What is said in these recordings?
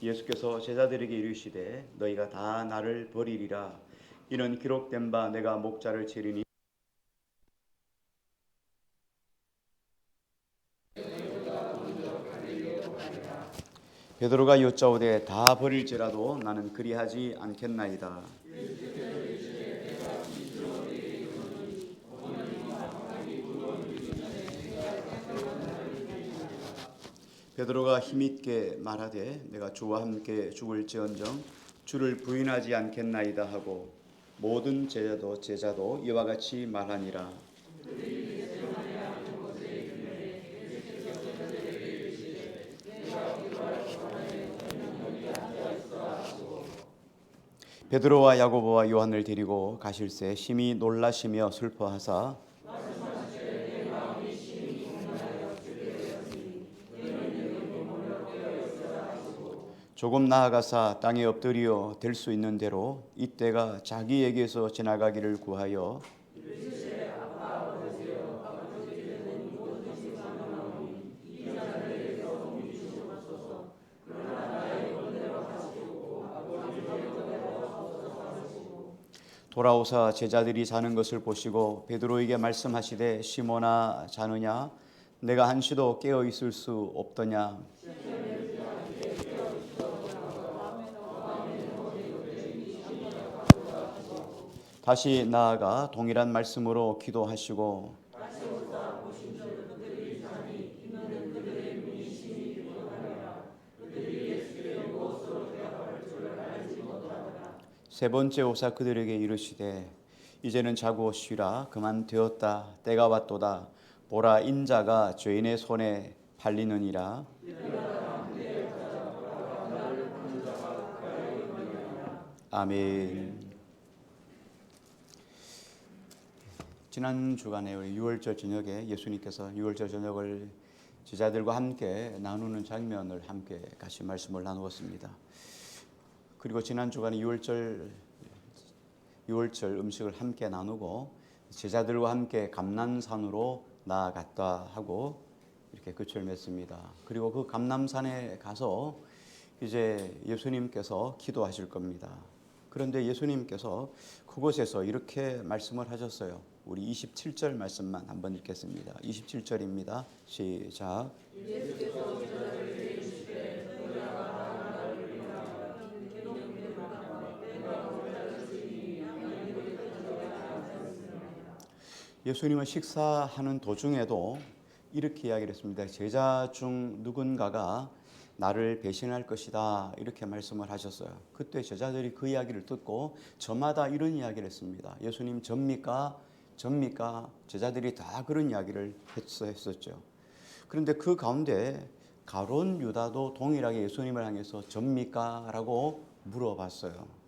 예수께서 제자들에게 이르시되 너희가 다 나를 버리리라. 이는 기록된 바 내가 목자를 치리니 베드로가 여짜오되 다 버릴지라도 나는 그리하지 않겠나이다. 베드로가 힘있게 말하되 내가 주와 함께 죽을지언정 주를 부인하지 않겠나이다 하고 모든 제자도 이와 같이 말하니라. 베드로와 야고보와 요한을 데리고 가실새 심히 놀라시며 슬퍼하사 조금 나아가사 땅에 엎드려 될 수 있는 대로 이때가 자기에게서 지나가기를 구하여 돌아오사 제자들이 자는 것을 보시고 베드로에게 말씀하시되 시몬아 자느냐 내가 한시도 깨어 있을 수 없더냐. 다시 나아가 동일한 말씀으로 기도하시고 세 번째 오사 그들에게 이르시되 이제는 자고 쉬라. 그만 되었다. 때가 왔도다. 보라 인자가 죄인의 손에 팔리느니라. 아멘. 지난 주간에 우리 유월절 저녁에 예수님께서 유월절 저녁을 제자들과 함께 나누는 장면을 함께 같이 말씀을 나누었습니다. 그리고 지난 주간에 유월절 음식을 함께 나누고 제자들과 함께 감람산으로 나아갔다 하고 이렇게 끝을 맺습니다. 그리고 그 감람산에 가서 이제 예수님께서 기도하실 겁니다. 그런데 예수님께서 그곳에서 이렇게 말씀을 하셨어요. 우리 27절 말씀만 한번 읽겠습니다. 27절입니다. 시작. 예수님은 식사하는 도중에도 이렇게 이야기를 했습니다. 제자 중 누군가가 나를 배신할 것이다 이렇게 말씀을 하셨어요. 그때 제자들이 그 이야기를 듣고 저마다 이런 이야기를 했습니다. 예수님 접니까? 접니까? 제자들이 다 그런 이야기를 했었죠. 그런데 그 가운데 가룟 유다도 동일하게 예수님을 향해서 접니까? 라고 물어봤어요.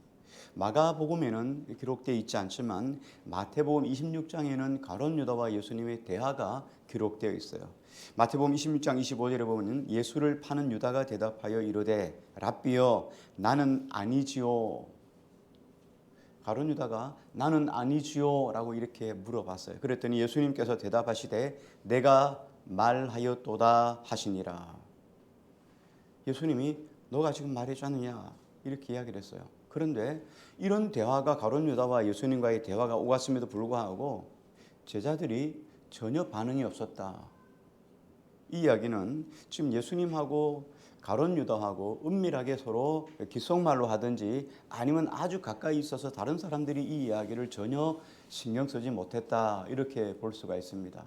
마가복음에는 기록되어 있지 않지만 마태복음 26장에는 가룟 유다와 예수님의 대화가 기록되어 있어요. 마태복음 26장 25절에 보면 예수를 파는 유다가 대답하여 이르되 랍비여 나는 아니지요. 가룟 유다가 나는 아니지요 라고 이렇게 물어봤어요. 그랬더니 예수님께서 대답하시되 내가 말하였도다 하시니라. 예수님이 너가 지금 말하지 않느냐 이렇게 이야기를 했어요. 그런데 이런 대화가 가룟 유다와 예수님과의 대화가 오갔음에도 불구하고 제자들이 전혀 반응이 없었다. 이 이야기는 지금 예수님하고 가룟 유다하고 은밀하게 서로 귓속말로 하든지 아니면 아주 가까이 있어서 다른 사람들이 이 이야기를 전혀 신경 쓰지 못했다 이렇게 볼 수가 있습니다.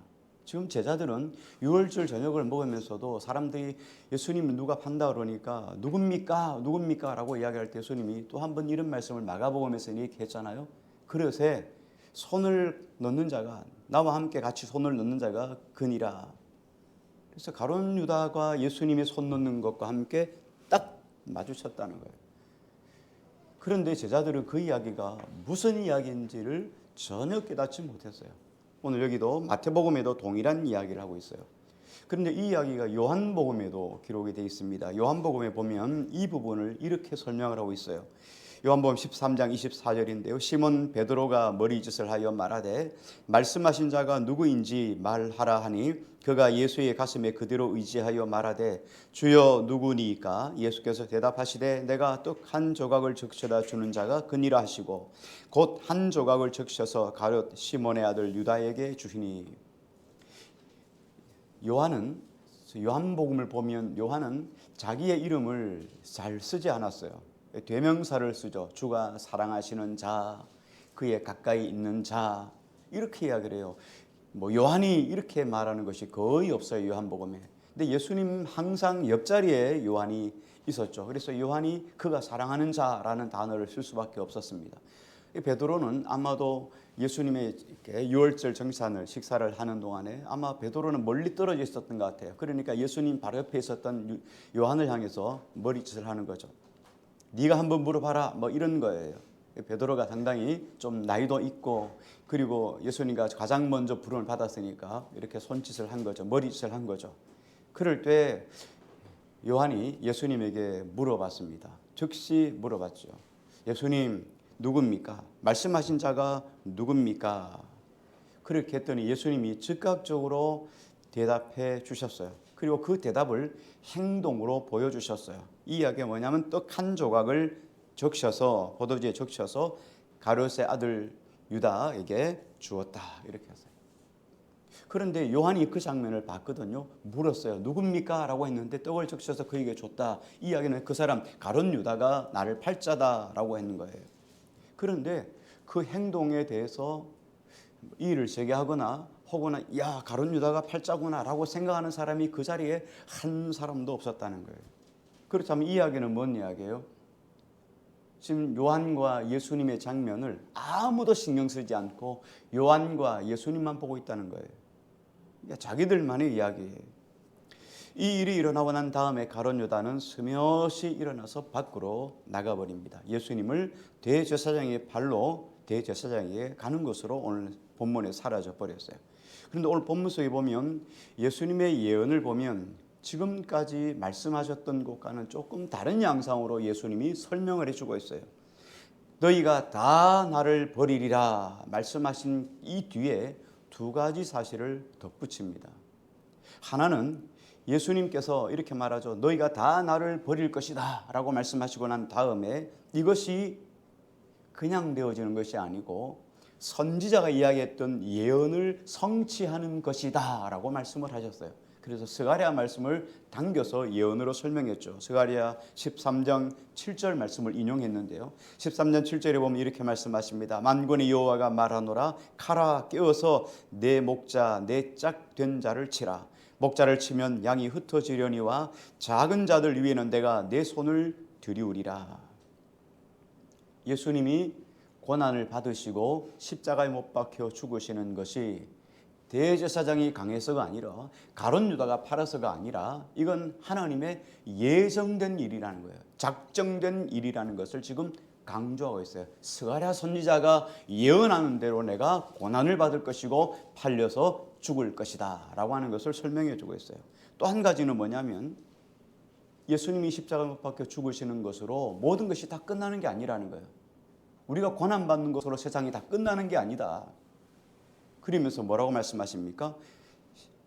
지금 제자들은 유월절 저녁을 먹으면서도 사람들이 예수님을 누가 판다 그러니까 누굽니까 라고 이야기할 때 예수님이 또 한 번 이런 말씀을 마가복음에서 이렇게 했잖아요. 그릇에 손을 넣는 자가 나와 함께 같이 손을 넣는 자가 그니라. 그래서 가룟 유다가 예수님의 손 넣는 것과 함께 딱 마주쳤다는 거예요. 그런데 제자들은 그 이야기가 무슨 이야기인지를 전혀 깨닫지 못했어요. 오늘 여기도 마태복음에도 동일한 이야기를 하고 있어요. 그런데 이 이야기가 요한복음에도 기록이 되어 있습니다. 요한복음에 보면 이 부분을 이렇게 설명을 하고 있어요. 요한복음 13장 24절인데요. 시몬 베드로가 머리짓을 하여 말하되 말씀하신 자가 누구인지 말하라 하니 그가 예수의 가슴에 그대로 의지하여 말하되 주여 누구니이까? 예수께서 대답하시되 내가 떡 한 조각을 적셔다 주는 자가 그니라 하시고 곧 한 조각을 적셔서 가룟 시몬의 아들 유다에게 주시니. 요한복음을 보면 요한은 자기의 이름을 잘 쓰지 않았어요. 대명사를 쓰죠. 주가 사랑하시는 자, 그의 가까이 있는 자, 이렇게 이야기를 해요. 요한이 이렇게 말하는 것이 거의 없어요, 요한복음에. 근데 예수님 항상 옆자리에 요한이 있었죠. 그래서 요한이 그가 사랑하는 자라는 단어를 쓸 수밖에 없었습니다. 베드로는 아마도 예수님의 유월절 정산을 식사를 하는 동안에 아마 베드로는 멀리 떨어져 있었던 것 같아요. 그러니까 예수님 바로 옆에 있었던 요한을 향해서 머리짓을 하는 거죠. 네가 한번 물어봐라, 이런 거예요. 베드로가 상당히 좀 나이도 있고 그리고 예수님과 가장 먼저 부름을 받았으니까 이렇게 손짓을 한 거죠. 머리짓을 한 거죠. 그럴 때 요한이 예수님에게 물어봤습니다. 즉시 물어봤죠. 예수님 누굽니까? 말씀하신 자가 누굽니까? 그렇게 했더니 예수님이 즉각적으로 대답해 주셨어요. 그리고 그 대답을 행동으로 보여주셨어요. 이 이야기가 뭐냐면 떡 한 조각을 적셔서 포도주에 적셔서 가룟의 아들 유다에게 주었다, 이렇게 했어요. 그런데 요한이 그 장면을 봤거든요. 물었어요. 누굽니까? 라고 했는데 떡을 적셔서 그에게 줬다. 이 이야기는 그 사람 가룟 유다가 나를 팔자다라고 했는 거예요. 그런데 그 행동에 대해서 이의를 제기하거나 혹은 야, 가룟 유다가 팔자구나라고 생각하는 사람이 그 자리에 한 사람도 없었다는 거예요. 그렇다면 이 이야기는 뭔 이야기예요? 지금 요한과 예수님의 장면을 아무도 신경 쓰지 않고 요한과 예수님만 보고 있다는 거예요. 그러니까 자기들만의 이야기예요. 이 일이 일어나고 난 다음에 가룟 유다는 스며시 일어나서 밖으로 나가버립니다. 예수님을 대제사장의 발로 대제사장에게 가는 것으로 오늘 본문에 사라져 버렸어요. 그런데 오늘 본문 속에 보면 예수님의 예언을 보면 지금까지 말씀하셨던 것과는 조금 다른 양상으로 예수님이 설명을 해주고 있어요. 너희가 다 나를 버리리라 말씀하신 이 뒤에 두 가지 사실을 덧붙입니다. 하나는 예수님께서 이렇게 말하죠. 너희가 다 나를 버릴 것이다 라고 말씀하시고 난 다음에 이것이 그냥 되어지는 것이 아니고 선지자가 이야기했던 예언을 성취하는 것이다 라고 말씀을 하셨어요. 그래서 스가랴 말씀을 당겨서 예언으로 설명했죠. 스가랴 13장 7절 말씀을 인용했는데요. 13장 7절에 보면 이렇게 말씀하십니다. 만군의 여호와가 말하노라 칼아 깨어서 내 목자 내 짝된 자를 치라. 목자를 치면 양이 흩어지려니와 작은 자들 위에는 내가 내 손을 들이우리라. 예수님이 고난을 받으시고 십자가에 못 박혀 죽으시는 것이 대제사장이 강해서가 아니라 가룟 유다가 팔아서가 아니라 이건 하나님의 예정된 일이라는 거예요. 작정된 일이라는 것을 지금 강조하고 있어요. 스가랴 선지자가 예언하는 대로 내가 고난을 받을 것이고 팔려서 죽을 것이다 라고 하는 것을 설명해 주고 있어요. 또 한 가지는 뭐냐면 예수님이 십자가에 못 박혀 죽으시는 것으로 모든 것이 다 끝나는 게 아니라는 거예요. 우리가 고난받는 것으로 세상이 다 끝나는 게 아니다. 그러면서 뭐라고 말씀하십니까?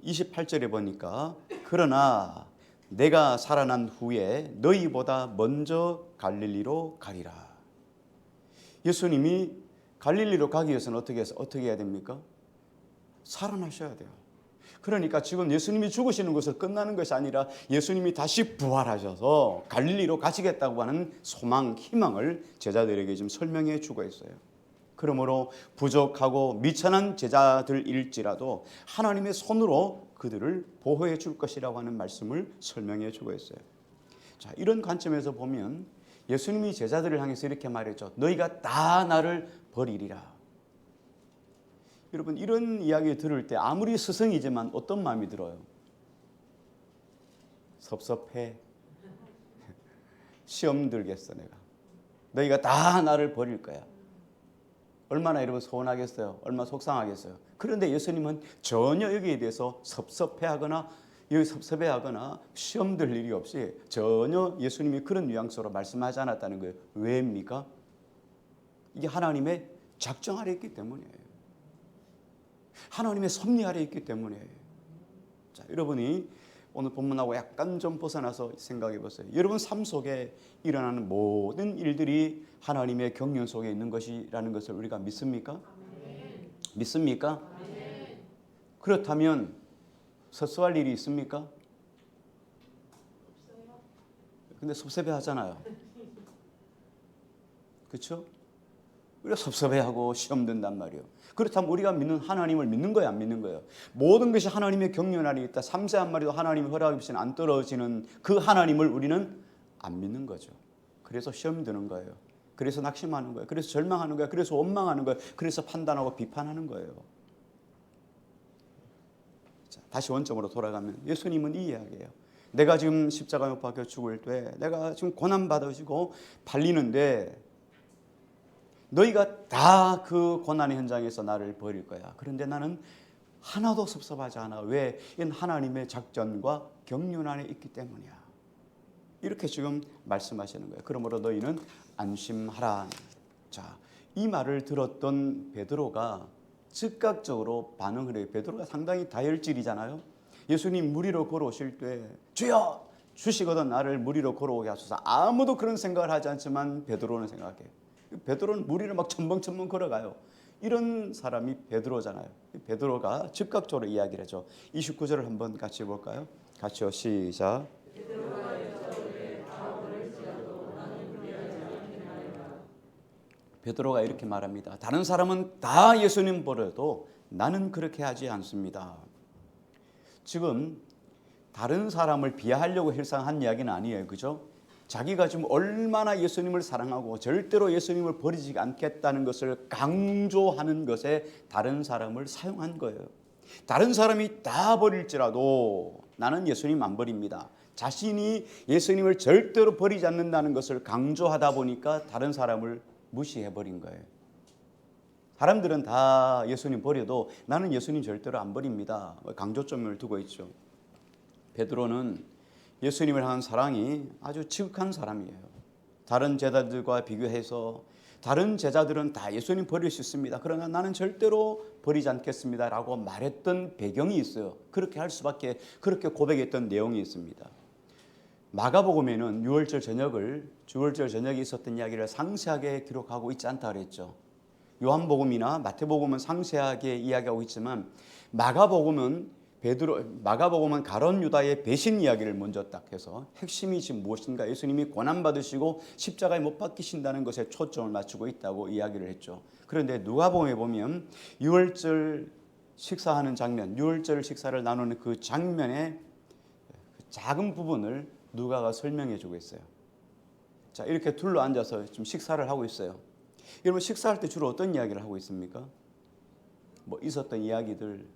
28절에 보니까 그러나 내가 살아난 후에 너희보다 먼저 갈릴리로 가리라. 예수님이 갈릴리로 가기 위해서는 어떻게 해야 됩니까? 살아나셔야 돼요. 그러니까 지금 예수님이 죽으시는 것을 끝나는 것이 아니라 예수님이 다시 부활하셔서 갈릴리로 가시겠다고 하는 소망, 희망을 제자들에게 지금 설명해 주고 있어요. 그러므로 부족하고 미천한 제자들일지라도 하나님의 손으로 그들을 보호해 줄 것이라고 하는 말씀을 설명해 주고 있어요. 자, 이런 관점에서 보면 예수님이 제자들을 향해서 이렇게 말했죠. 너희가 다 나를 버리리라. 여러분, 이런 이야기 들을 때 아무리 스승이지만 어떤 마음이 들어요? 섭섭해. 시험 들겠어 내가. 너희가 다 나를 버릴 거야. 얼마나 여러분 서운하겠어요? 얼마나 속상하겠어요? 그런데 예수님은 전혀 여기에 대해서 섭섭해하거나 시험 들 일이 없이 전혀 예수님이 그런 뉘앙스로 말씀하지 않았다는 거예요. 왜입니까? 이게 하나님의 작정 아래 있기 때문이에요. 하나님의 섭리 아래 있기 때문이에요. 자, 여러분이 오늘 본문하고 약간 좀 벗어나서 생각해 보세요. 여러분 삶 속에 일어나는 모든 일들이 하나님의 경륜 속에 있는 것이라는 것을 우리가 믿습니까? 아멘. 믿습니까? 아멘. 그렇다면 섭섭할 일이 있습니까? 없어요. 근데 섭섭해 하잖아요. 그렇죠? 우리가 섭섭해하고 시험 든단 말이에요. 그렇다면 우리가 믿는 하나님을 믿는 거야, 안 믿는 거예요? 모든 것이 하나님의 경륜 안에 있다. 삼세 한 마리도 하나님의 허락 없이는 안 떨어지는 그 하나님을 우리는 안 믿는 거죠. 그래서 시험 드는 거예요. 그래서 낙심하는 거예요. 그래서 절망하는 거예요. 그래서 원망하는 거예요. 그래서 판단하고 비판하는 거예요. 자, 다시 원점으로 돌아가면 예수님은 이 이야기예요. 내가 지금 십자가에 못 박혀 죽을 때 내가 지금 고난받으시고 팔리는데 너희가 다 그 고난의 현장에서 나를 버릴 거야. 그런데 나는 하나도 섭섭하지 않아. 왜? 이건 하나님의 작전과 경륜 안에 있기 때문이야. 이렇게 지금 말씀하시는 거예요. 그러므로 너희는 안심하라. 자, 이 말을 들었던 베드로가 즉각적으로 반응을 해요. 베드로가 상당히 다혈질이잖아요. 예수님 물 위로 걸어오실 때 주여 주시거든 나를 물 위로 걸어오게 하소서. 아무도 그런 생각을 하지 않지만 베드로는 생각해요. 베드로는 물 위를 막 첨벙첨벙 걸어가요. 이런 사람이 베드로잖아요. 베드로가 즉각적으로 이야기를 하죠. 29절을 한번 같이 볼까요? 같이요. 시작. 베드로가 이렇게 말합니다. 다른 사람은 다 예수님 버려도 나는 그렇게 하지 않습니다. 지금 다른 사람을 비하하려고 일상한 이야기는 아니에요. 그죠? 자기가 지금 얼마나 예수님을 사랑하고 절대로 예수님을 버리지 않겠다는 것을 강조하는 것에 다른 사람을 사용한 거예요. 다른 사람이 다 버릴지라도 나는 예수님 안 버립니다. 자신이 예수님을 절대로 버리지 않는다는 것을 강조하다 보니까 다른 사람을 무시해버린 거예요. 사람들은 다 예수님 버려도 나는 예수님 절대로 안 버립니다. 강조점을 두고 있죠. 베드로는 예수님을 향한 사랑이 아주 지극한 사람이에요. 다른 제자들과 비교해서 다른 제자들은 다 예수님 버릴 수 있습니다. 그러나 나는 절대로 버리지 않겠습니다 라고 말했던 배경이 있어요. 그렇게 할 수밖에, 그렇게 고백했던 내용이 있습니다. 마가복음에는 유월절 저녁에 있었던 이야기를 상세하게 기록하고 있지 않다 그랬죠. 요한복음이나 마태복음은 상세하게 이야기하고 있지만 마가복음은 가룟 유다의 배신 이야기를 먼저 딱 해서 핵심이 지금 무엇인가, 예수님이 고난받으시고 십자가에 못 박히신다는 것에 초점을 맞추고 있다고 이야기를 했죠. 그런데 누가복음에 보면 유월절 식사하는 장면, 유월절 식사를 나누는 그 장면의 작은 부분을 누가가 설명해 주고 있어요. 자, 이렇게 둘러 앉아서 지금 식사를 하고 있어요. 여러분 식사할 때 주로 어떤 이야기를 하고 있습니까? 뭐 있었던 이야기들,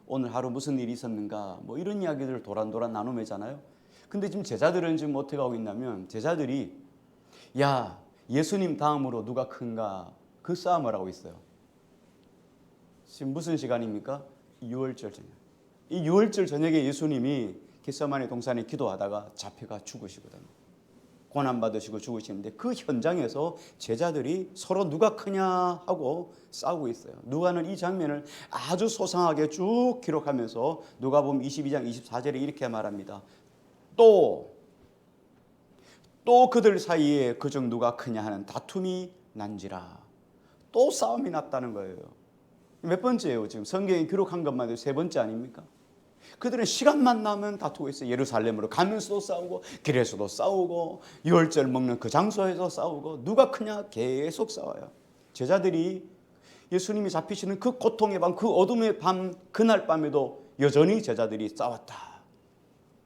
오늘 하루 무슨 일이 있었는가, 뭐 이런 이야기들을 도란도란 나누매잖아요. 근데 지금 제자들은 지금 어떻게 하고 있냐면 제자들이 야 예수님 다음으로 누가 큰가 그 싸움을 하고 있어요. 지금 무슨 시간입니까? 유월절 저녁. 이 유월절 저녁에 예수님이 겟세마네 동산에 기도하다가 잡혀가 죽으시거든요. 고난받으시고 죽으시는데 그 현장에서 제자들이 서로 누가 크냐 하고 싸우고 있어요. 누가는 이 장면을 아주 소상하게 쭉 기록하면서 누가복음 22장 24절에 이렇게 말합니다. 또 그들 사이에 그중 누가 크냐 하는 다툼이 난지라. 또 싸움이 났다는 거예요. 몇 번째예요? 지금 성경에 기록한 것만 해도 세 번째 아닙니까? 그들은 시간만 나면 다투고 있어요. 예루살렘으로 가면서도 싸우고 길에서도 싸우고 유월절 먹는 그 장소에서 싸우고 누가 크냐 계속 싸워요. 제자들이 예수님이 잡히시는 그 고통의 밤, 그 어둠의 밤, 그날 밤에도 여전히 제자들이 싸웠다.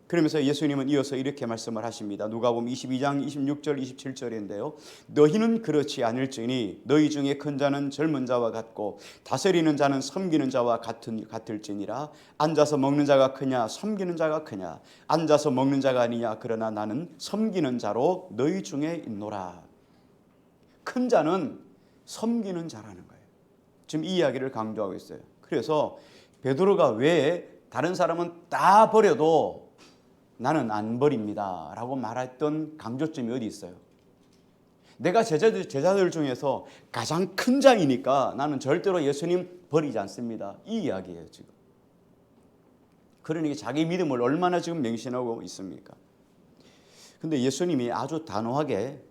그러면서 예수님은 이어서 이렇게 말씀을 하십니다. 누가복음 22장 26절 27절인데요. 너희는 그렇지 않을지니 너희 중에 큰 자는 젊은 자와 같고 다스리는 자는 섬기는 자와 같을지니라. 앉아서 먹는 자가 크냐 섬기는 자가 크냐. 앉아서 먹는 자가 아니냐. 그러나 나는 섬기는 자로 너희 중에 있노라. 큰 자는 섬기는 자라는 거예요. 지금 이 이야기를 강조하고 있어요. 그래서 베드로가 왜 다른 사람은 다 버려도 나는 안 버립니다 라고 말했던 강조점이 어디 있어요? 내가 제자들 중에서 가장 큰 자이니까 나는 절대로 예수님 버리지 않습니다. 이 이야기예요 지금. 그러니 자기 믿음을 얼마나 지금 맹신하고 있습니까? 근데 예수님이 아주 단호하게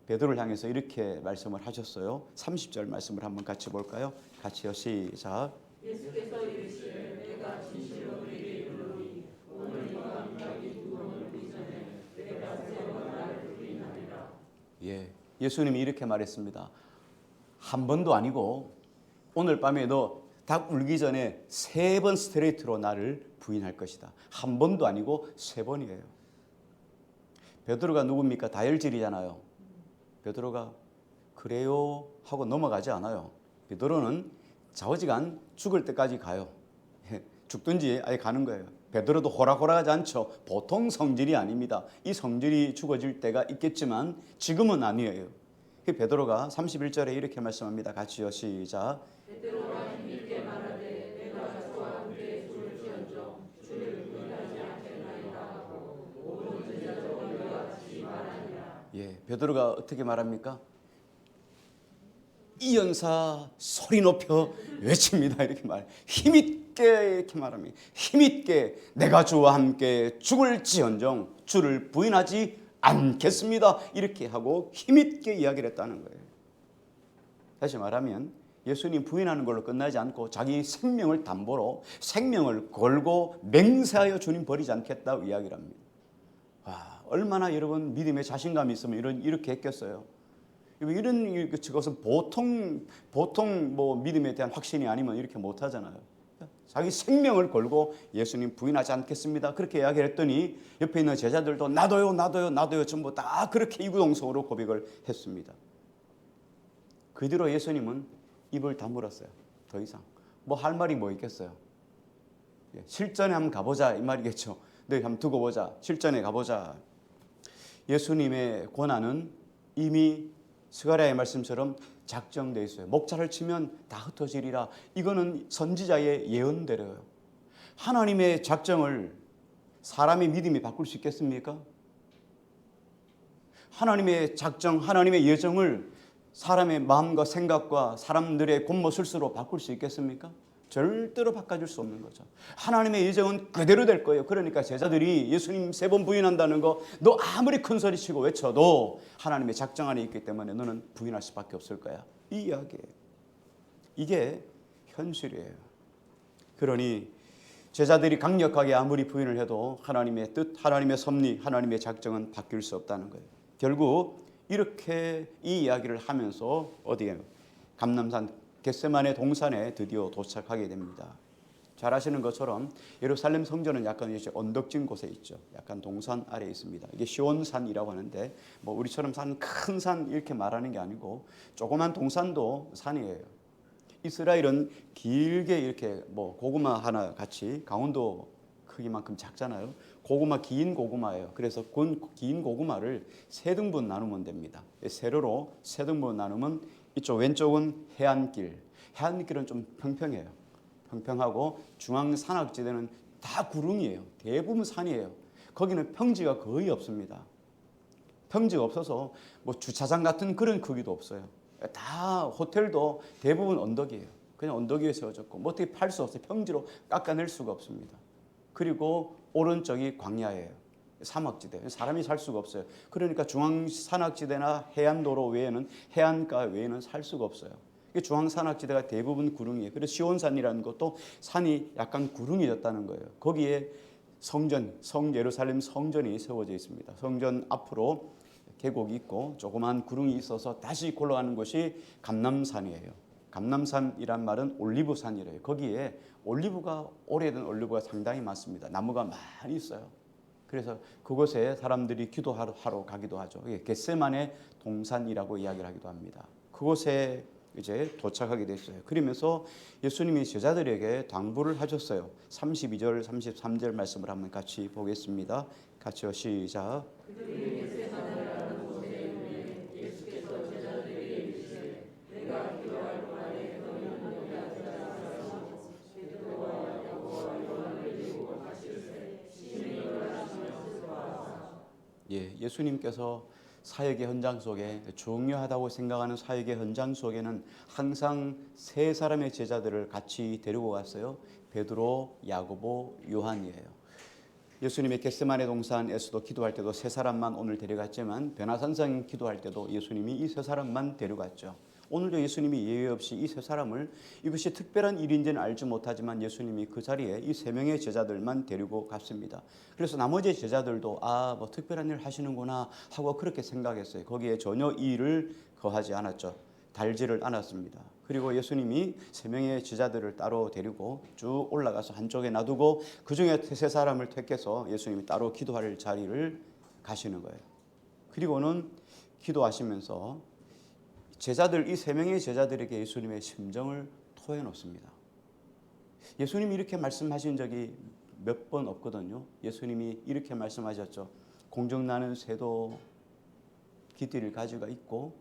베드로를 향해서 이렇게 말씀을 하셨어요. 30절 말씀을 한번 같이 볼까요? 같이요. 시작. 예수께서 이르시되 내가 진실로 너희에게 이르노니 오늘 이 밤까지 두 번을 보기 전에 내가 세 번 나를 부인하리라. 예, 예수님이 이렇게 말했습니다. 한 번도 아니고 오늘 밤에 너 닭 울기 전에 3번 스트레이트로 나를 부인할 것이다. 한 번도 아니고 3번이에요. 베드로가 누굽니까? 다혈질이잖아요. 베드로가 그래요 하고 넘어가지 않아요. 베드로는 좌우지간 죽을 때까지 가요. 죽든지 아예 가는 거예요. 베드로도 호락호락하지 않죠. 보통 성질이 아닙니다. 이 성질이 죽어질 때가 있겠지만 지금은 아니에요. 베드로가 31절에 이렇게 말씀합니다. 같이요. 시작. 베드로가 힘있게 말하되 내가 주와 함께 죽을지언정 주를 부인하지 않겠나이다 하고 모든 제자도 이와 같이 말하니라. 예, 베드로가 어떻게 말합니까? 이 연사 소리 높여 외칩니다. 이렇게 말. 힘있게 이렇게 말합니다. 힘있게 내가 주와 함께 죽을지언정 주를 부인하지 않겠습니다. 이렇게 하고 힘있게 이야기를 했다는 거예요. 다시 말하면 예수님 부인하는 걸로 끝나지 않고 자기 생명을 담보로 생명을 걸고 맹세하여 주님 버리지 않겠다 이야기를 합니다. 와, 얼마나 여러분 믿음에 자신감이 있으면 이렇게 했겠어요. 이런 것은 보통 뭐 믿음에 대한 확신이 아니면 이렇게 못 하잖아요. 자기 생명을 걸고 예수님 부인하지 않겠습니다. 그렇게 이야기를 했더니 옆에 있는 제자들도 나도요 전부 다 그렇게 이구동성으로 고백을 했습니다. 그 뒤로 예수님은 입을 다물었어요. 더 이상 뭐 할 말이 뭐 있겠어요. 실전에 한번 가보자 이 말이겠죠. 너희 한번 두고 보자. 실전에 가보자. 예수님의 권한은 이미 스가랴의 말씀처럼 작정되어 있어요. 목자를 치면 다 흩어지리라. 이거는 선지자의 예언대로요. 하나님의 작정을 사람의 믿음이 바꿀 수 있겠습니까? 하나님의 작정, 하나님의 예정을 사람의 마음과 생각과 사람들의 곤모술수로 바꿀 수 있겠습니까? 절대로 바꿔줄 수 없는 거죠. 하나님의 예정은 그대로 될 거예요. 그러니까 제자들이 예수님 3번 부인한다는 거 너 아무리 큰 소리 치고 외쳐도 하나님의 작정 안에 있기 때문에 너는 부인할 수밖에 없을 거야. 이 이야기예요. 이게 현실이에요. 그러니 제자들이 강력하게 아무리 부인을 해도 하나님의 뜻, 하나님의 섭리, 하나님의 작정은 바뀔 수 없다는 거예요. 결국 이렇게 이 이야기를 하면서 어디에 감람산 겟세마네 동산에 드디어 도착하게 됩니다. 잘 아시는 것처럼 예루살렘 성전은 약간 이제 언덕진 곳에 있죠. 약간 동산 아래에 있습니다. 이게 시온산이라고 하는데 뭐 우리처럼 큰 산 이렇게 말하는 게 아니고 조그만 동산도 산이에요. 이스라엘은 길게 이렇게 뭐 고구마 하나 같이 강원도 크기만큼 작잖아요. 고구마 긴 고구마예요. 그래서 긴 고구마를 3등분 나누면 됩니다. 세로로 3등분 나누면 이쪽 왼쪽은 해안길. 해안길은 좀 평평해요. 평평하고 중앙 산악지대는 다 구릉이에요. 대부분 산이에요. 거기는 평지가 거의 없습니다. 평지가 없어서 뭐 주차장 같은 그런 크기도 없어요. 다 호텔도 대부분 언덕이에요. 그냥 언덕 위에 세워졌고 뭐 어떻게 팔 수 없어요. 평지로 깎아낼 수가 없습니다. 그리고 오른쪽이 광야예요. 사막지대. 사람이 살 수가 없어요. 그러니까 중앙 산악지대나 해안도로 외에는 해안가 외에는 살 수가 없어요. 중앙 산악지대가 대부분 구릉이에요. 그래서 시온산이라는 것도 산이 약간 구릉이졌다는 거예요. 거기에 예루살렘 성전이 세워져 있습니다. 성전 앞으로 계곡이 있고 조그만 구릉이 있어서 다시 올라가는 곳이 감람산이에요. 감람산이란 말은 올리브산이래요. 거기에 오래된 올리브가 상당히 많습니다. 나무가 많이 있어요. 그래서 그곳에 사람들이 기도하러 가기도 하죠. 겟세마네 동산이라고 이야기를 하기도 합니다. 그곳에 이제 도착하게 됐어요. 그러면서 예수님이 제자들에게 당부를 하셨어요. 32절, 33절 말씀을 한번 같이 보겠습니다. 같이요. 시작. 예, 예수님께서 사역의 현장 속에 중요하다고 생각하는 사역의 현장 속에는 항상 세 사람의 제자들을 같이 데리고 갔어요. 베드로, 야고보, 요한이에요. 예수님의 겟세마네 동산에서도 기도할 때도 세 사람만 오늘 데려갔지만 변화산성 기도할 때도 예수님이 이 세 사람만 데려갔죠. 오늘도 예수님이 예외 없이 이 세 사람을, 이것이 특별한 일인지는 알지 못하지만 예수님이 그 자리에 이 세 명의 제자들만 데리고 갔습니다. 그래서 나머지 제자들도 뭐 특별한 일 하시는구나 하고 그렇게 생각했어요. 거기에 전혀 이의를 거하지 않았죠. 달지를 않았습니다. 그리고 예수님이 세 명의 제자들을 따로 데리고 쭉 올라가서 한쪽에 놔두고 그 중에 세 사람을 택해서 예수님이 따로 기도할 자리를 가시는 거예요. 그리고는 기도하시면서 제자들, 이 세 명의 제자들에게 예수님의 심정을 토해 놓습니다. 예수님이 이렇게 말씀하신 적이 몇 번 없거든요. 예수님이 이렇게 말씀하셨죠. 공중나는 새도 깃띠를 가지고 있고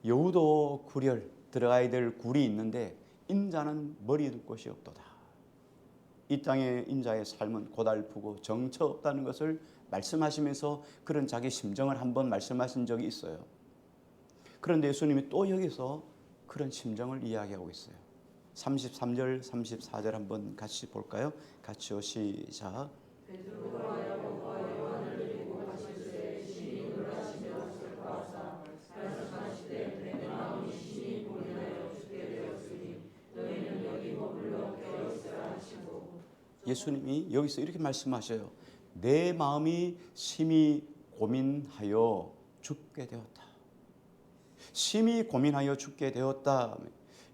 여우도 굴 들어가야 될 굴이 있는데 인자는 머리 둘 곳이 없도다. 이 땅의 인자의 삶은 고달프고 정처 없다는 것을 말씀하시면서 그런 자기 심정을 한번 말씀하신 적이 있어요. 그런데 예수님이 또 여기서 그런 심정을 이야기하고 있어요. 33절, 34절 한번 같이 볼까요? 같이요, 시작. 예수님이 여기서 이렇게 말씀하셔요. 내 마음이 심히 고민하여 죽게 되었다. 심히 고민하여 죽게 되었다.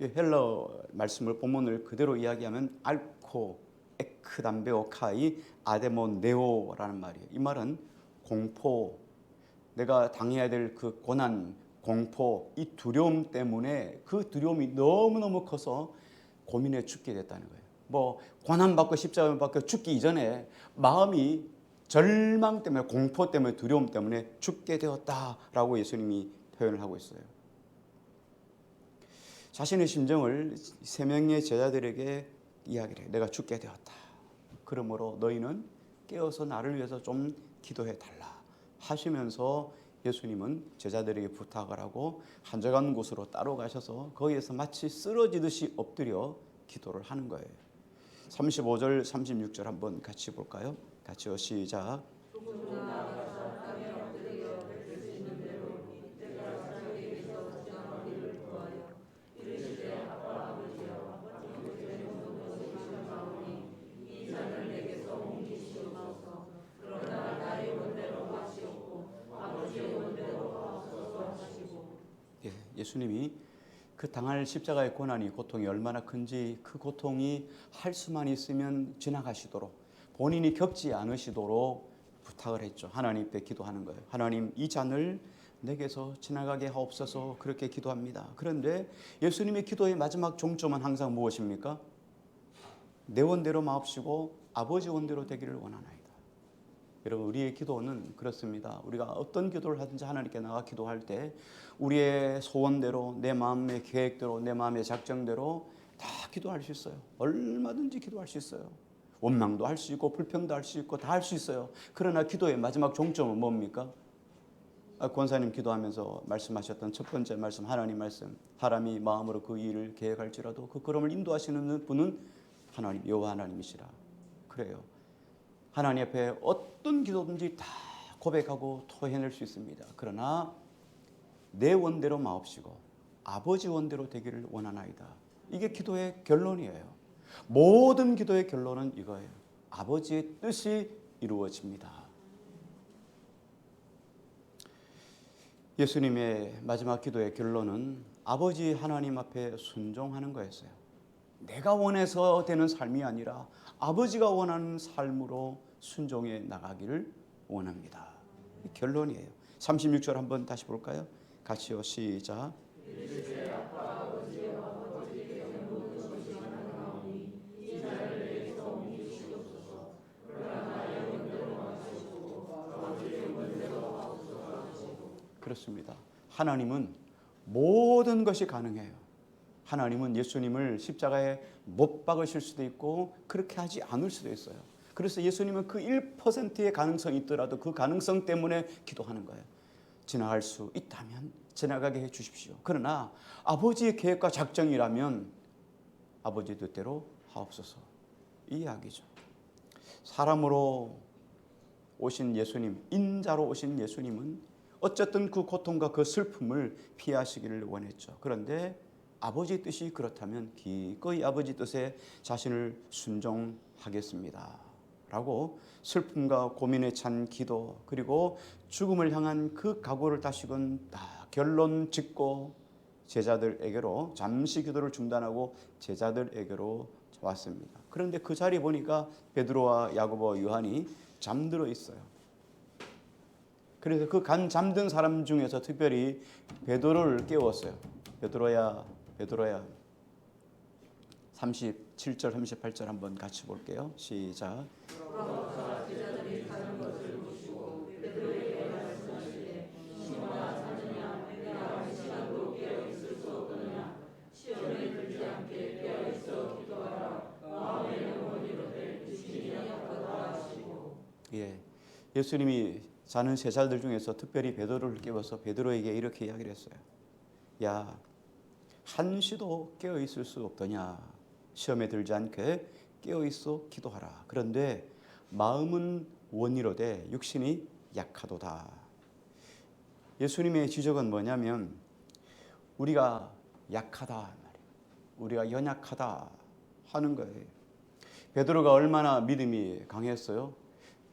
헬러 말씀을 본문을 그대로 이야기하면 알코 에크담베오 카이 아데몬 네오라는 말이에요. 이 말은 공포, 내가 당해야 될 그 고난, 공포, 이 두려움 때문에 그 두려움이 너무너무 커서 고민해 죽게 됐다는 거예요. 고난받고 십자가 받고 죽기 이전에 마음이 절망 때문에, 공포 때문에, 두려움 때문에 죽게 되었다라고 예수님이 표현을 하고 있어요. 자신의 심정을 세 명의 제자들에게 이야기를 해요. 내가 죽게 되었다. 그러므로 너희는 깨어서 나를 위해서 좀 기도해 달라 하시면서 예수님은 제자들에게 부탁을 하고 한적한 곳으로 따로 가셔서 거기에서 마치 쓰러지듯이 엎드려 기도를 하는 거예요. 35절, 36절 한번 같이 볼까요? 같이요, 시작. 예수님이 그 당할 십자가의 고난이, 고통이 얼마나 큰지 그 고통이 할 수만 있으면 지나가시도록 본인이 겪지 않으시도록 부탁을 했죠. 하나님께 기도하는 거예요. 하나님, 이 잔을 내게서 지나가게 하옵소서. 그렇게 기도합니다. 그런데 예수님의 기도의 마지막 종점은 항상 무엇입니까? 내 원대로 마옵시고 아버지 원대로 되기를 원하나이다. 여러분, 우리의 기도는 그렇습니다. 우리가 어떤 기도를 하든지 하나님께 나가 기도할 때 우리의 소원대로, 내 마음의 계획대로, 내 마음의 작정대로 다 기도할 수 있어요. 얼마든지 기도할 수 있어요. 원망도 할 수 있고 불평도 할 수 있고 다 할 수 있어요. 그러나 기도의 마지막 종점은 뭡니까? 권사님 기도하면서 말씀하셨던 첫 번째 말씀, 하나님 말씀. 사람이 마음으로 그 일을 계획할지라도 그 걸음을 인도하시는 분은 하나님, 여호와 하나님이시라. 그래요. 하나님 앞에 어떤 기도든지 다 고백하고 토해낼 수 있습니다. 그러나 내 원대로 마옵시고 아버지 원대로 되기를 원하나이다. 이게 기도의 결론이에요. 모든 기도의 결론은 이거예요. 아버지의 뜻이 이루어집니다. 예수님의 마지막 기도의 결론은 아버지 하나님 앞에 순종하는 거였어요. 내가 원해서 되는 삶이 아니라 아버지가 원하는 삶으로 순종해 나가기를 원합니다. 결론이에요. 36절 한번 다시 볼까요? 같이요, 시작. 그렇습니다. 하나님은 모든 것이 가능해요. 하나님은 예수님을 십자가에 못 박으실 수도 있고 그렇게 하지 않을 수도 있어요. 그래서 예수님은 그 1%의 가능성이 있더라도 그 가능성 때문에 기도하는 거예요. 지나갈 수 있다면 지나가게 해 주십시오. 그러나 아버지의 계획과 작정이라면 아버지 뜻대로 하옵소서. 이 이야기죠. 사람으로 오신 예수님, 인자로 오신 예수님은 어쨌든 그 고통과 그 슬픔을 피하시기를 원했죠. 그런데 아버지 뜻이 그렇다면 기꺼이 아버지 뜻에 자신을 순종하겠습니다 라고 슬픔과 고민에 찬 기도, 그리고 죽음을 향한 그 각오를 다시금 다 결론 짓고 제자들에게로 잠시 기도를 중단하고 제자들에게로 왔습니다. 그런데 그 자리에 보니까 베드로와 야고보와 요한이 잠들어 있어요. 그래서 그 잠든 사람 중에서 특별히 베드로를 깨웠어요. 베드로야, 베드로야. 37절 38절 한번 같이 볼게요. 시작. 예, 예수님이 자는 제자들 중에서 특별히 베드로를 깨워서 베드로에게 이렇게 이야기를 했어요. 야, 한시도 깨어 있을 수 없더냐? 시험에 들지 않게 깨어 있어 기도하라. 그런데 마음은 원이로되 육신이 약하도다. 예수님의 지적은 뭐냐면 우리가 약하다 말이에요. 우리가 연약하다 하는 거예요. 베드로가 얼마나 믿음이 강했어요?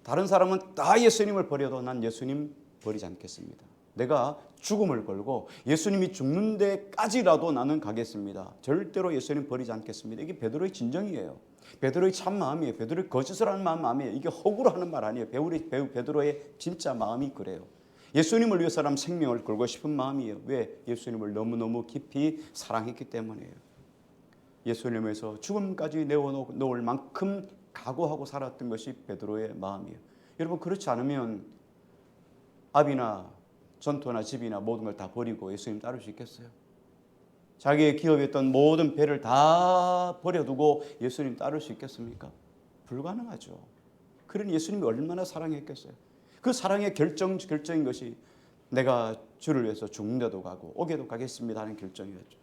다른 사람은 다 예수님을 버려도 난 예수님 버리지 않겠습니다. 내가 죽음을 걸고 예수님이 죽는 데까지라도 나는 가겠습니다. 절대로 예수님 버리지 않겠습니다. 이게 베드로의 진정이에요. 베드로의 참 마음이에요. 베드로의 거짓을 하는 마음 아니에요. 이게 허구로 하는 말 아니에요. 베드로의 진짜 마음이 그래요. 예수님을 위해서라면 생명을 걸고 싶은 마음이에요. 왜? 예수님을 너무너무 깊이 사랑했기 때문이에요. 예수님을 위해서 죽음까지 내어놓을 만큼 각오하고 살았던 것이 베드로의 마음이에요. 여러분, 그렇지 않으면 아비나 전토나 집이나 모든 걸 다 버리고 예수님 따를 수 있겠어요? 자기의 기업했던 모든 배를 다 버려두고 예수님 따를 수 있겠습니까? 불가능하죠. 그런 예수님이 얼마나 사랑했겠어요? 그 사랑의 결정인 것이 내가 주를 위해서 죽는데도 가고 오게도 가겠습니다 하는 결정이었죠.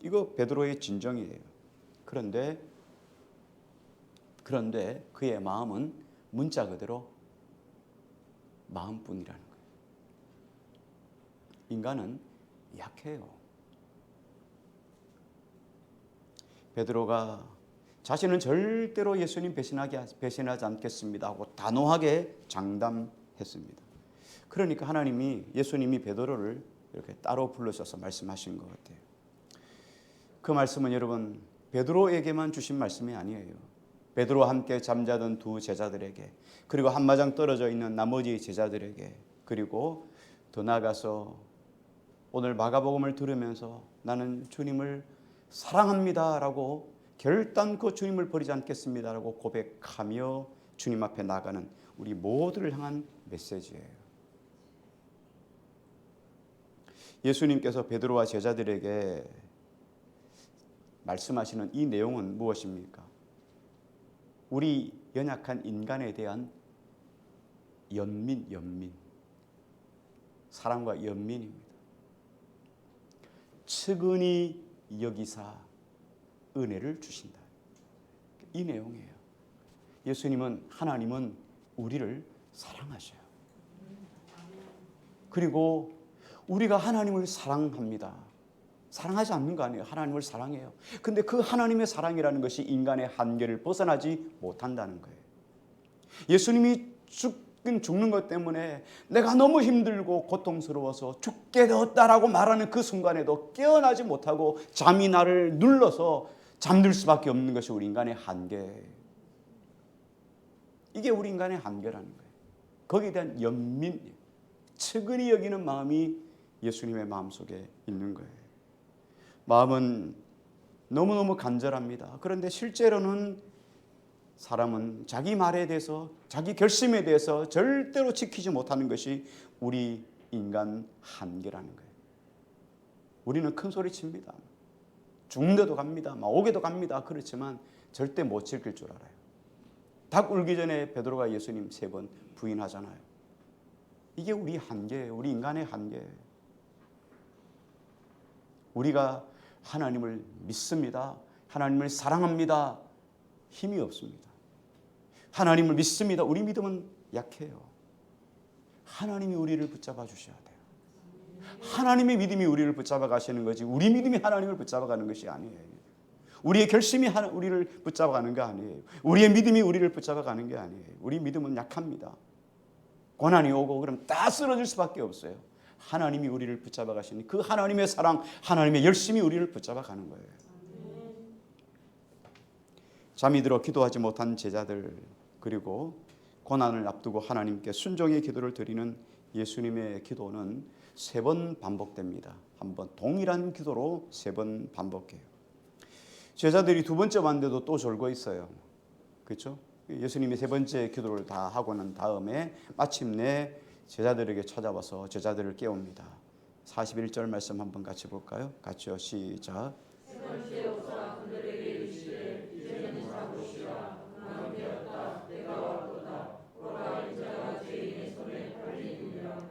이거 베드로의 진정이에요. 그런데 그의 마음은 문자 그대로 마음뿐이라는 거예요. 인간은 약해요. 베드로가 자신은 절대로 예수님 배신하지 않겠습니다 하고 단호하게 장담했습니다. 그러니까 예수님이 베드로를 이렇게 따로 불러셔서 말씀하신 것 같아요. 그 말씀은 여러분 베드로에게만 주신 말씀이 아니에요. 베드로와 함께 잠자던 두 제자들에게, 그리고 한마장 떨어져 있는 나머지 제자들에게, 그리고 더 나아가서 오늘 마가복음을 들으면서 나는 주님을 사랑합니다라고 결단코 주님을 버리지 않겠습니다라고 고백하며 주님 앞에 나가는 우리 모두를 향한 메시지예요. 예수님께서 베드로와 제자들에게 말씀하시는 이 내용은 무엇입니까? 우리 연약한 인간에 대한 연민, 사랑과 연민입니다. 측은히 여기사 은혜를 주신다. 이 내용이에요. 하나님은 우리를 사랑하셔요. 그리고 우리가 하나님을 사랑합니다. 사랑하지 않는 거 아니에요. 하나님을 사랑해요. 근데 그 하나님의 사랑이라는 것이 인간의 한계를 벗어나지 못한다는 거예요. 예수님이 죽는 것 때문에 내가 너무 힘들고 고통스러워서 죽게 되었다라고 말하는 그 순간에도 깨어나지 못하고 잠이 나를 눌러서 잠들 수밖에 없는 것이 우리 인간의 한계예요. 이게 우리 인간의 한계라는 거예요. 거기에 대한 연민, 측은히 여기는 마음이 예수님의 마음속에 있는 거예요. 마음은 너무너무 간절합니다. 그런데 실제로는 사람은 자기 말에 대해서, 자기 결심에 대해서 절대로 지키지 못하는 것이 우리 인간 한계라는 거예요. 우리는 큰 소리 칩니다. 죽는데도 갑니다. 오게도 갑니다. 그렇지만 절대 못 지킬 줄 알아요. 닭 울기 전에 베드로가 예수님 3번 부인하잖아요. 이게 우리 한계예요. 우리 인간의 한계예요. 우리가 하나님을 믿습니다. 하나님을 사랑합니다. 힘이 없습니다. 하나님을 믿습니다. 우리 믿음은 약해요. 하나님이 우리를 붙잡아 주셔야 돼요. 하나님의 믿음이 우리를 붙잡아 가시는 거지 우리 믿음이 하나님을 붙잡아 가는 것이 아니에요. 우리의 결심이 우리를 붙잡아 가는 게 아니에요. 우리의 믿음이 우리를 붙잡아 가는 게 아니에요. 우리 믿음은 약합니다. 고난이 오고 그럼 다 쓰러질 수밖에 없어요. 하나님이 우리를 붙잡아 가시니 그 하나님의 사랑, 하나님의 열심이 우리를 붙잡아 가는 거예요. 잠이 들어 기도하지 못한 제자들, 그리고 고난을 앞두고 하나님께 순종의 기도를 드리는 예수님의 기도는 3번 반복됩니다. 한번 동일한 기도로 3번 반복해요. 제자들이 2번째 왔는데도 또 졸고 있어요. 그렇죠? 예수님이 3번째 기도를 다 하고 난 다음에 마침내 제자들에게 찾아와서 제자들을 깨웁니다. 41절 말씀 한번 같이 볼까요? 같이요. 시작.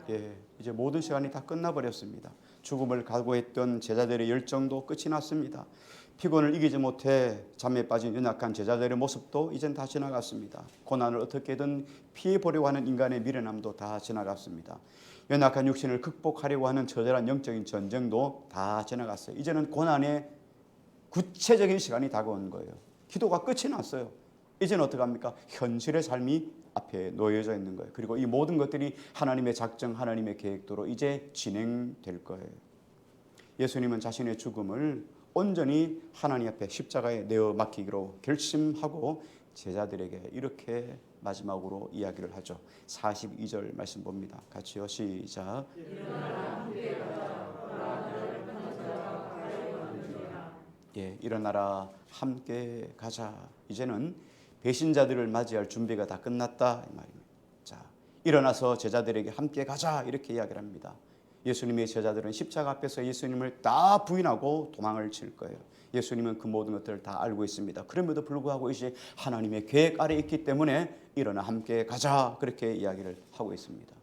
예, 이제 모든 시간이 다 끝나버렸습니다. 죽음을 각오했던 제자들의 열정도 끝이 났습니다. 피곤을 이기지 못해 잠에 빠진 연약한 제자들의 모습도 이젠 다 지나갔습니다. 고난을 어떻게든 피해보려고 하는 인간의 미련함도 다 지나갔습니다. 연약한 육신을 극복하려고 하는 처절한 영적인 전쟁도 다 지나갔어요. 이제는 고난의 구체적인 시간이 다가온 거예요. 기도가 끝이 났어요. 이제는 어떡합니까? 현실의 삶이 앞에 놓여져 있는 거예요. 그리고 이 모든 것들이 하나님의 작정, 하나님의 계획대로 이제 진행될 거예요. 예수님은 자신의 죽음을 온전히 하나님 앞에 십자가에 내어 맡기기로 결심하고 제자들에게 이렇게 마지막으로 이야기를 하죠. 42절 말씀 봅니다. 같이요. 시작. 예, 일어나라 함께 가자. 이제는 배신자들을 맞이할 준비가 다 끝났다 이 말입니다. 자, 일어나서 제자들에게 함께 가자 이렇게 이야기를 합니다. 예수님의 제자들은 십자가 앞에서 예수님을 다 부인하고 도망을 칠 거예요. 예수님은 그 모든 것들을 다 알고 있습니다. 그럼에도 불구하고 이제 하나님의 계획 아래 있기 때문에 일어나 함께 가자 그렇게 이야기를 하고 있습니다.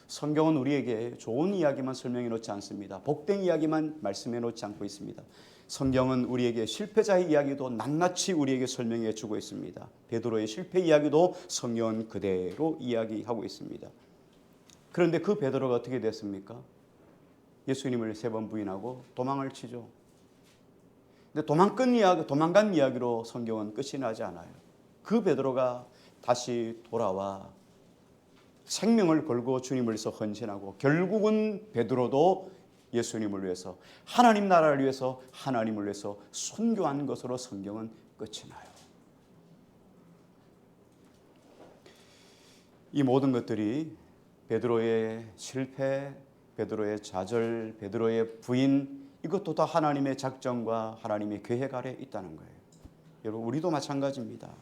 성경은 우리에게 좋은 이야기만 설명해 놓지 않습니다. 복된 이야기만 말씀해 놓지 않고 있습니다. 성경은 우리에게 실패자의 이야기도 낱낱이 우리에게 설명해 주고 있습니다. 베드로의 실패 이야기도 성경은 그대로 이야기하고 있습니다. 그런데 그 베드로가 어떻게 됐습니까? 예수님을 3번 부인하고 도망을 치죠. 근데 도망간 이야기로 성경은 끝이 나지 않아요. 그 베드로가 다시 돌아와 생명을 걸고 주님을 위해서 헌신하고 결국은 베드로도 예수님을 위해서 하나님 나라를 위해서 하나님을 위해서 순교한 것으로 성경은 끝이 나요. 이 모든 것들이 베드로의 실패, 베드로의 좌절, 베드로의 부인 이것도 다 하나님의 작정과 하나님의 계획 아래 있다는 거예요. 여러분 우리도 마찬가지입니다.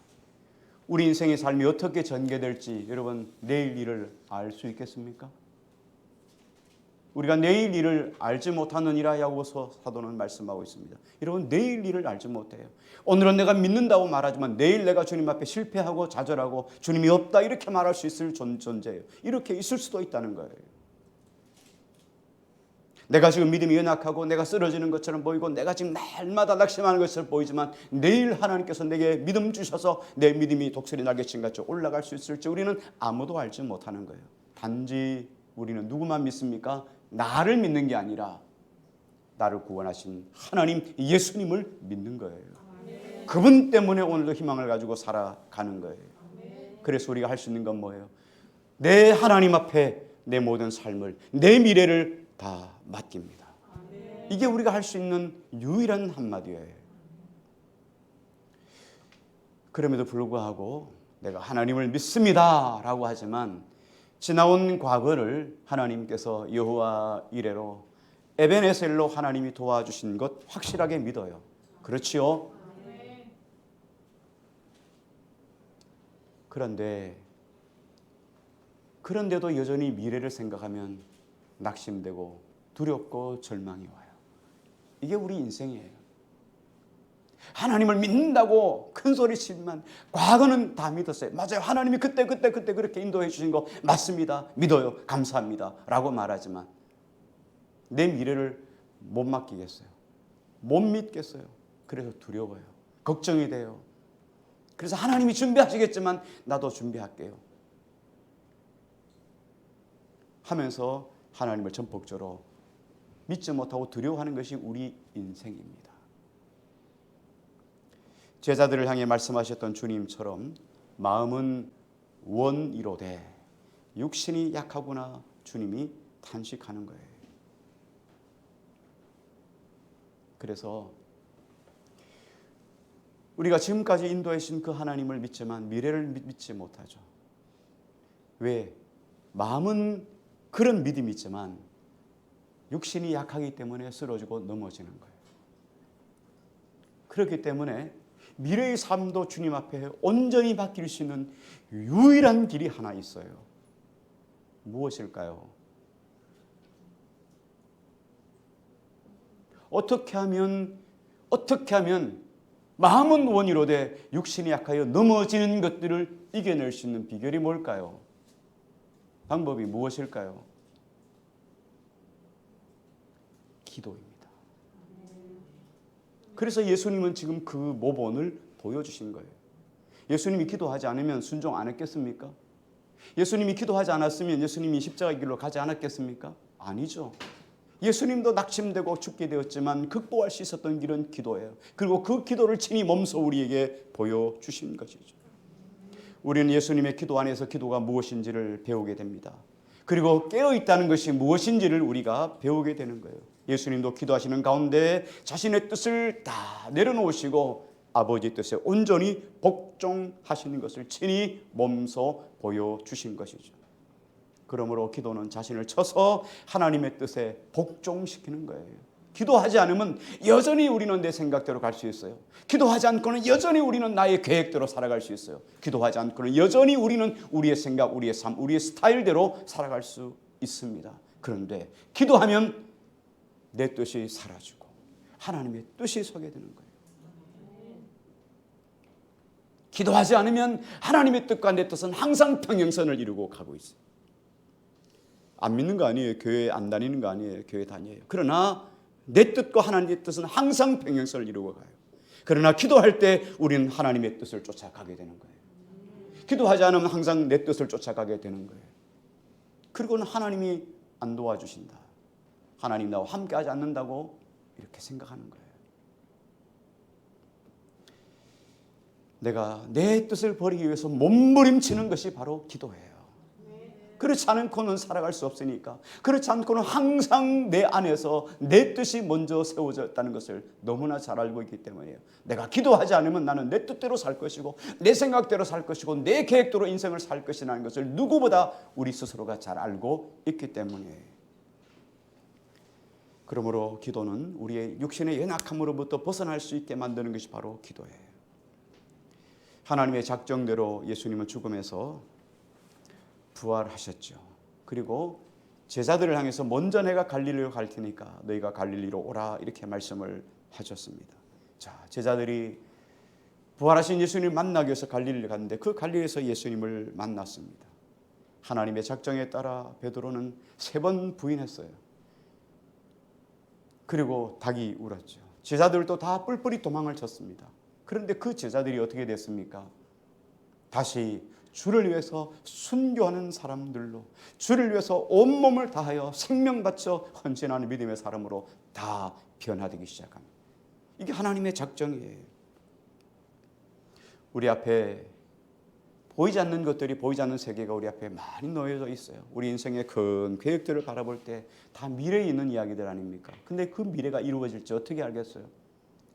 우리 인생의 삶이 어떻게 전개될지 여러분 내일 일을 알 수 있겠습니까? 우리가 내일 일을 알지 못하느니라 야고보서 사도는 말씀하고 있습니다. 여러분 내일 일을 알지 못해요. 오늘은 내가 믿는다고 말하지만 내일 내가 주님 앞에 실패하고 좌절하고 주님이 없다 이렇게 말할 수 있을 존재예요. 이렇게 있을 수도 있다는 거예요. 내가 지금 믿음이 연약하고 내가 쓰러지는 것처럼 보이고 내가 지금 날마다 낙심하는 것처럼 보이지만 내일 하나님께서 내게 믿음 주셔서 내 믿음이 독수리 날개친같이 올라갈 수 있을지 우리는 아무도 알지 못하는 거예요. 단지 우리는 누구만 믿습니까? 나를 믿는 게 아니라 나를 구원하신 하나님 예수님을 믿는 거예요. 그분 때문에 오늘도 희망을 가지고 살아가는 거예요. 그래서 우리가 할 수 있는 건 뭐예요? 내 하나님 앞에 내 모든 삶을 내 미래를 다 맡깁니다. 이게 우리가 할 수 있는 유일한 한마디예요. 그럼에도 불구하고 내가 하나님을 믿습니다 라고 하지만 지나온 과거를 하나님께서 여호와 이레로 에벤에셀로 하나님이 도와주신 것 확실하게 믿어요. 그렇지요? 그런데도 여전히 미래를 생각하면 낙심되고 두렵고 절망이 와요. 이게 우리 인생이에요. 하나님을 믿는다고 큰 소리 치지만 과거는 다 믿었어요. 맞아요. 하나님이 그때 그렇게 인도해 주신 거 맞습니다. 믿어요. 감사합니다. 라고 말하지만 내 미래를 못 맡기겠어요. 못 믿겠어요. 그래서 두려워요. 걱정이 돼요. 그래서 하나님이 준비하시겠지만 나도 준비할게요. 하면서 하나님을 전폭적으로 믿지 못하고 두려워하는 것이 우리 인생입니다. 제자들을 향해 말씀하셨던 주님처럼 마음은 원이로되 육신이 약하구나 주님이 탄식하는 거예요. 그래서 우리가 지금까지 인도해 주신 그 하나님을 믿지만 미래를 믿지 못하죠. 왜? 마음은 그런 믿음이 있지만 육신이 약하기 때문에 쓰러지고 넘어지는 거예요. 그렇기 때문에 미래의 삶도 주님 앞에 온전히 맡길 수 있는 유일한 길이 하나 있어요. 무엇일까요? 어떻게 하면 마음은 원이로되 육신이 약하여 넘어지는 것들을 이겨낼 수 있는 비결이 뭘까요? 방법이 무엇일까요? 기도입니다. 그래서 예수님은 지금 그 모본을 보여주신 거예요. 예수님이 기도하지 않으면 순종 안 했겠습니까? 예수님이 기도하지 않았으면 예수님이 십자가의 길로 가지 않았겠습니까? 아니죠. 예수님도 낙심되고 죽게 되었지만 극복할 수 있었던 길은 기도예요. 그리고 그 기도를 친히 몸소 우리에게 보여주신 것이죠. 우리는 예수님의 기도 안에서 기도가 무엇인지를 배우게 됩니다. 그리고 깨어있다는 것이 무엇인지를 우리가 배우게 되는 거예요. 예수님도 기도하시는 가운데 자신의 뜻을 다 내려놓으시고 아버지의 뜻에 온전히 복종하시는 것을 친히 몸소 보여주신 것이죠. 그러므로 기도는 자신을 쳐서 하나님의 뜻에 복종시키는 거예요. 기도하지 않으면 여전히 우리는 내 생각대로 갈 수 있어요. 기도하지 않고는 여전히 우리는 나의 계획대로 살아갈 수 있어요. 기도하지 않고는 여전히 우리는 우리의 생각, 우리의 삶, 우리의 스타일대로 살아갈 수 있습니다. 그런데 기도하면 내 뜻이 사라지고 하나님의 뜻이 서게 되는 거예요. 기도하지 않으면 하나님의 뜻과 내 뜻은 항상 평행선을 이루고 가고 있어요. 안 믿는 거 아니에요. 교회 안 다니는 거 아니에요. 교회 다녀요. 그러나 내 뜻과 하나님의 뜻은 항상 평행선을 이루고 가요. 그러나 기도할 때 우리는 하나님의 뜻을 쫓아가게 되는 거예요. 기도하지 않으면 항상 내 뜻을 쫓아가게 되는 거예요. 그리고는 하나님이 안 도와주신다. 하나님 나와 함께하지 않는다고 이렇게 생각하는 거예요. 내가 내 뜻을 버리기 위해서 몸부림치는 것이 바로 기도예요. 그렇지 않고는 살아갈 수 없으니까. 그렇지 않고는 항상 내 안에서 내 뜻이 먼저 세워졌다는 것을 너무나 잘 알고 있기 때문이에요. 내가 기도하지 않으면 나는 내 뜻대로 살 것이고 내 생각대로 살 것이고 내 계획대로 인생을 살 것이라는 것을 누구보다 우리 스스로가 잘 알고 있기 때문이에요. 그러므로 기도는 우리의 육신의 연약함으로부터 벗어날 수 있게 만드는 것이 바로 기도예요. 하나님의 작정대로 예수님은 죽음에서 부활하셨죠. 그리고 제자들을 향해서 먼저 내가 갈릴리로 갈 테니까 너희가 갈릴리로 오라 이렇게 말씀을 하셨습니다. 자, 제자들이 부활하신 예수님을 만나기 위해서 갈릴리를 갔는데 그 갈릴리에서 예수님을 만났습니다. 하나님의 작정에 따라 베드로는 3번 부인했어요. 그리고 닭이 울었죠. 제자들도 다 뿔뿔이 도망을 쳤습니다. 그런데 그 제자들이 어떻게 됐습니까? 다시 주를 위해서 순교하는 사람들로, 주를 위해서 온몸을 다하여 생명 바쳐 헌신하는 믿음의 사람으로 다 변화되기 시작합니다. 이게 하나님의 작정이에요. 우리 앞에 보이지 않는 것들이, 보이지 않는 세계가 우리 앞에 많이 놓여져 있어요. 우리 인생의 큰 계획들을 바라볼 때 다 미래에 있는 이야기들 아닙니까? 근데 그 미래가 이루어질지 어떻게 알겠어요?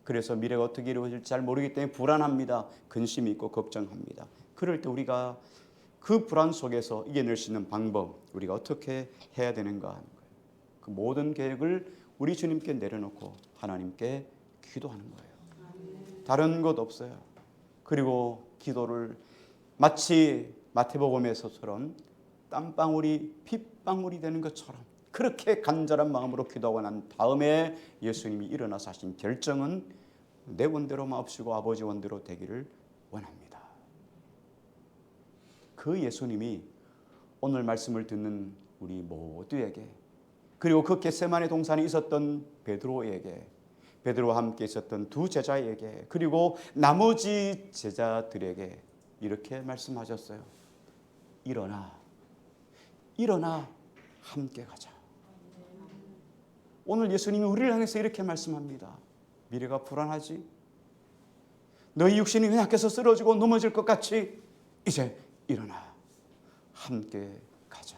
그래서 미래가 어떻게 이루어질지 잘 모르기 때문에 불안합니다. 근심이 있고 걱정합니다. 그럴 때 우리가 그 불안 속에서 이겨낼 수 있는 방법, 우리가 어떻게 해야 되는가 하는 거예요. 그 모든 계획을 우리 주님께 내려놓고 하나님께 기도하는 거예요. 다른 것 없어요. 그리고 기도를 마치 마태복음에서처럼 땀방울이 핏방울이 되는 것처럼 그렇게 간절한 마음으로 기도하고 난 다음에 예수님이 일어나서 하신 결정은 내 원대로만 없이고 아버지 원대로 되기를 원합니다. 그 예수님이 오늘 말씀을 듣는 우리 모두에게, 그리고 그 겟세마네 동산에 있었던 베드로에게, 베드로와 함께 있었던 두 제자에게, 그리고 나머지 제자들에게 이렇게 말씀하셨어요. 일어나, 일어나, 함께 가자. 오늘 예수님이 우리를 향해서 이렇게 말씀합니다. 미래가 불안하지? 너희 육신이 연약해서 쓰러지고 넘어질 것 같이? 이제 일어나, 함께 가자.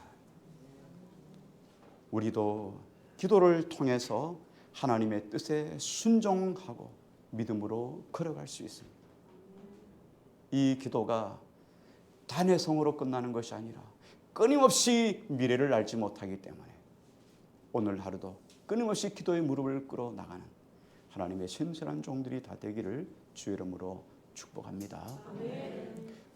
우리도 기도를 통해서 하나님의 뜻에 순종하고 믿음으로 걸어갈 수 있습니다. 이 기도가 단회성으로 끝나는 것이 아니라 끊임없이 미래를 알지 못하기 때문에 오늘 하루도 끊임없이 기도의 무릎을 꿇어 나가는 하나님의 신실한 종들이 다 되기를 주의 이름으로 축복합니다. 아멘.